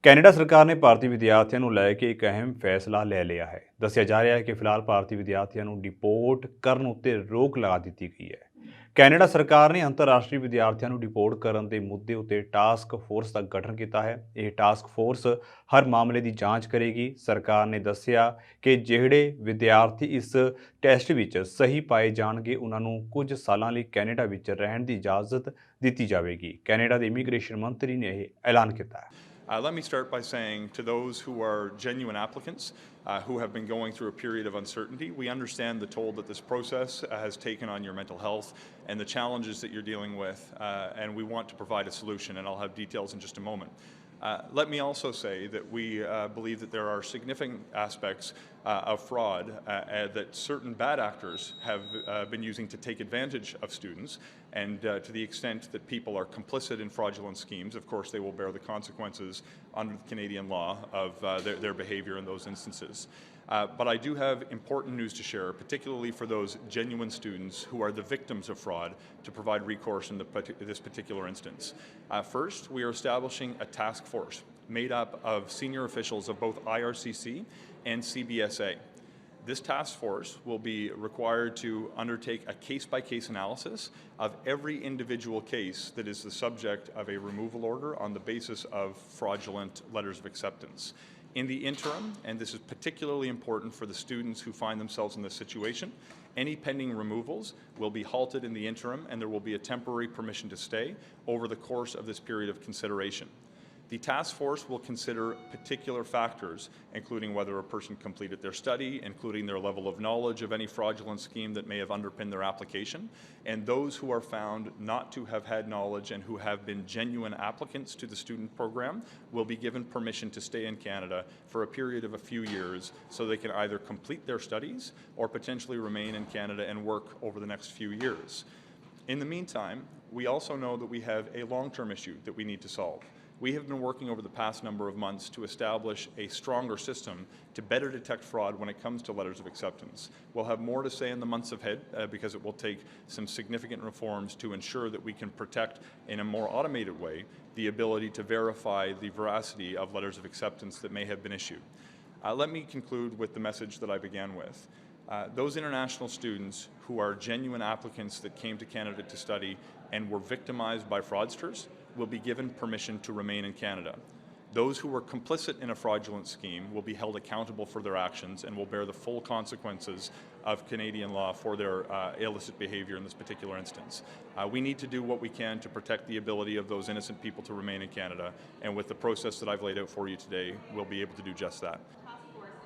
Canada ਸਰਕਾਰ ਨੇ ਭਾਰਤੀ ਵਿਦਿਆਰਥੀਆਂ ਨੂੰ ਲੈ ਕੇ ਇੱਕ ਅਹਿਮ ਫੈਸਲਾ ਲੈ ਲਿਆ ਹੈ। ਦੱਸਿਆ ਜਾ ਰਿਹਾ ਹੈ ਕਿ ਫਿਲਹਾਲ ਭਾਰਤੀ ਵਿਦਿਆਰਥੀਆਂ ਨੂੰ ਡਿਪੋਰਟ ਕਰਨ ਉੱਤੇ ਰੋਕ ਲਗਾ ਦਿੱਤੀ ਗਈ ਹੈ। ਕੈਨੇਡਾ ਸਰਕਾਰ ਨੇ ਅੰਤਰਰਾਸ਼ਟਰੀ ਵਿਦਿਆਰਥੀਆਂ ਨੂੰ ਡਿਪੋਰਟ ਕਰਨ ਦੇ ਮੁੱਦੇ ਉੱਤੇ ਟਾਸਕ ਫੋਰਸ ਦਾ ਗਠਨ ਕੀਤਾ ਹੈ। ਇਹ ਟਾਸਕ ਫੋਰਸ ਹਰ ਮਾਮਲੇ ਦੀ ਜਾਂਚ ਕਰੇਗੀ। ਸਰਕਾਰ ਨੇ ਦੱਸਿਆ ਕਿ ਜਿਹੜੇ ਵਿਦਿਆਰਥੀ ਇਸ ਟੈਸਟ ਵਿੱਚ ਸਹੀ ਪਾਏ ਜਾਣਗੇ, ਉਹਨਾਂ ਨੂੰ ਕੁਝ ਸਾਲਾਂ ਲਈ ਕੈਨੇਡਾ ਵਿੱਚ ਰਹਿਣ ਦੀ ਇਜਾਜ਼ਤ ਦਿੱਤੀ ਜਾਵੇਗੀ। ਕੈਨੇਡਾ ਦੇ ਇਮੀਗ੍ਰੇਸ਼ਨ ਮੰਤਰੀ ਨੇ ਇਹ ਐਲਾਨ ਕੀਤਾ ਹੈ। Let me start by saying to those who are genuine applicants who have been going through a period of uncertainty, we understand the toll that this process has taken on your mental health and the challenges that you're dealing with, and we want to provide a solution, and I'll have details in just a moment. Let me also say that we believe that there are significant aspects of fraud that certain bad actors have been using to take advantage of students, and to the extent that people are complicit in fraudulent schemes, of course they will bear the consequences under the Canadian law of their behaviour in those instances. But I do have important news to share, particularly for those genuine students who are the victims of fraud, to provide recourse in this particular instance. First, we are establishing a task force made up of senior officials of both IRCC and CBSA. This task force will be required to undertake a case-by-case analysis of every individual case that is the subject of a removal order on the basis of fraudulent letters of acceptance. In the interim, and this is particularly important for the students who find themselves in this situation, any pending removals will be halted in the interim, and there will be a temporary permission to stay over the course of this period of consideration. The task force will consider particular factors, including whether a person completed their study, including their level of knowledge of any fraudulent scheme that may have underpinned their application, and those who are found not to have had knowledge and who have been genuine applicants to the student program will be given permission to stay in Canada for a period of a few years so they can either complete their studies or potentially remain in Canada and work over the next few years. In the meantime, we also know that we have a long-term issue that we need to solve. We have been working over the past number of months to establish a stronger system to better detect fraud when it comes to letters of acceptance. We'll have more to say in the months ahead because it will take some significant reforms to ensure that we can protect in a more automated way the ability to verify the veracity of letters of acceptance that may have been issued. Let me conclude with the message that I began with. Those international students who are genuine applicants that came to Canada to study and were victimized by fraudsters will be given permission to remain in Canada. Those who were complicit in a fraudulent scheme will be held accountable for their actions and will bear the full consequences of Canadian law for their illicit behaviour in this particular instance. We need to do what we can to protect the ability of those innocent people to remain in Canada, and with the process that I've laid out for you today, we'll be able to do just that.